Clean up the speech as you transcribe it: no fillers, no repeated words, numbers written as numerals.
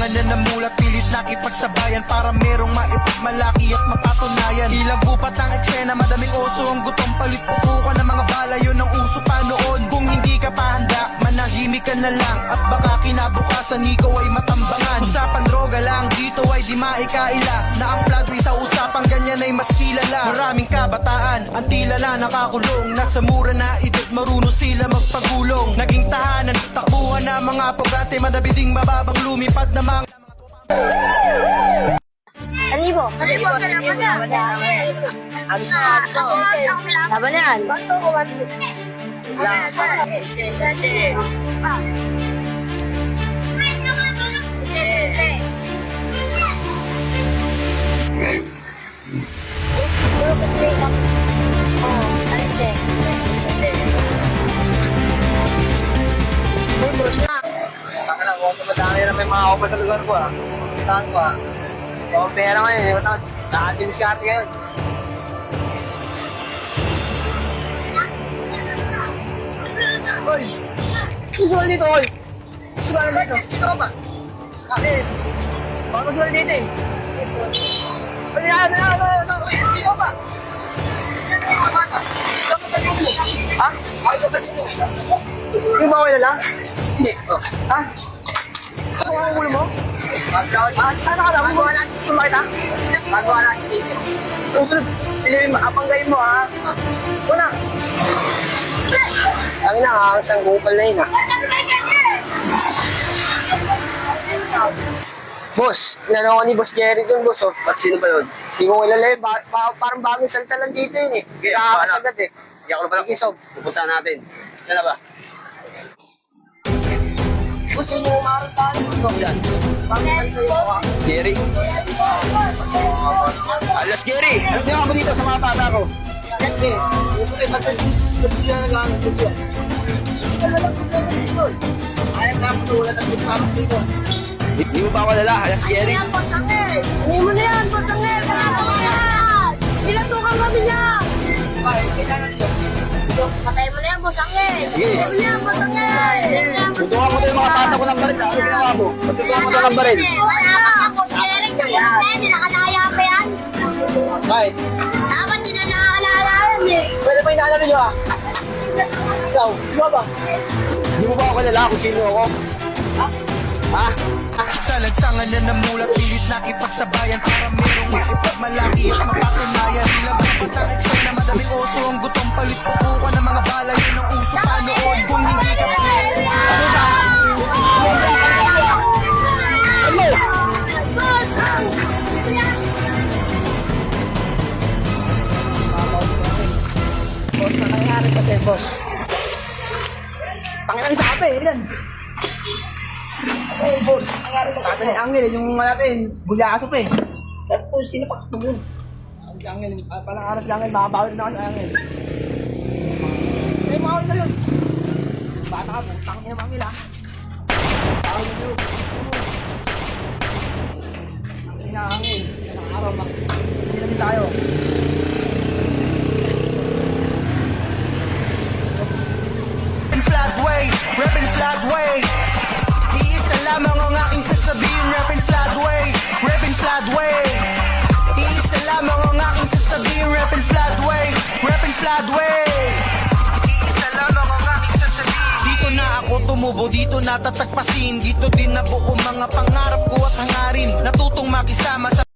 Lansangan na namulat, pilit nakipagsabayan para merong maipagmalaki at mapatunayan. Ilang gupat ang eksena, madaming oso ang gutom, palit pupukan ng mga bala, yun ang uso pa noon. Kung hindi ka pa handa, manahimik ka na lang at baka kinabukasan ikaw ay matambangan. Usapan droga lang, dito ay di maikaila, na ang floodway sa usapang ganyan ay mas kilala. Maraming kabataan, ang tila na nakakulong, nasa mura na edad, marunong sila magpagulong. Naging tahanan, takbuhan na mga pagate, madabiding mababang lumipad na mga 1,000. Agos na. Laban na yan. Madami na may mga opa sa lugar ko ah. Saan ko ah. Yung pera ngayon, hindi ko tawag. Nakatim si ate ngayon. Oy! Susual dito, oy! Susual dito. Sino ba? Ate! Baka magsual dito eh. Oy, sino ba? Ha? Hindi ba okay na lang? Hindi. Ha? Ano ang ulo mo? Ano ka lang? Magwala si Tito. Bakit ha? Magwala si Tito. Susunod, apanggayin mo ha? Wala. Ang ina, isang gupal na yun ha. Boss, inano ko ni Boss Jerry dun, boss. Oh. At sino ba yun? Hindi ko kilala eh. Parang bagong salita lang dito yun eh. Nakakasagat eh. Hindi ako na pala. Ikisob. Pupunta natin. Saan na ba? Boss, yun yung umaros sa akin. Saan? Bagong salita yun ha. Jerry? Alas Jerry! Ano tingnan mo dito sa mga bata ko? Siyempre, ito eh, ba't sila nag-ano dito? Ito na lang problema dito. Ayaw na ako wala na dito. Hindi mo ba ako lala? Alas Jerry? Ano yan, Boss Angel? Ano mo na yan, Boss Angel? Panalo ka yan! Pilatukan kami niya! Ay, kailangan siya. Patay mo na yan, Boss Angel! Sige. Patay mo na yan, Boss Angel! Tutukan mo tayo yung mga bata ko ng baril. Ano ginawa mo? Tutukan mo tayo ng baril. Wala ka pa, Boss Eric! Hindi nakalaya pa yan! Bakit? Dapat hindi na nakakalala yan eh! Pwede pa inaano nyo ah. Ikaw, di ba? Hindi mo ba ako lala kung sino ako? Ha? sa lansangan na namulat, pilit nakipagsabayan para merong maipagmalaki at mapatunayan. Ilang gupat ang eksena, madaming oso ang gutom, palit pupukan ng mga bala, yun ang uso pa noon. Kung hindi ka pa Boss, nangyayari ka tayo, boss. Pangilang sa kape, ilan? Oh, boss, nangyayari ka sa kape. Angel, yung natin, bulyaso pa eh. Tapos, sinapak mo yun. Si Angel, palang aras si Angel, makabawin na ako sa Angel. May makawin na yun. Bata ka, putang ina Angel ha. Bawin na yun. Ang ina Angel, ilang araw, hindi namin tayo. Floodway, rapping Floodway. Iisa lamang ang aking sasabihin, rapping Floodway, rapping Floodway. Iisa lamang ang aking sasabihin, rapping Floodway, rapping Floodway. Iisa lamang ang aking sasabihin. Dito na ako tumubo, dito natatagpasin, dito din nabuo mga pangarap ko at hangarin. Natutong makisama sa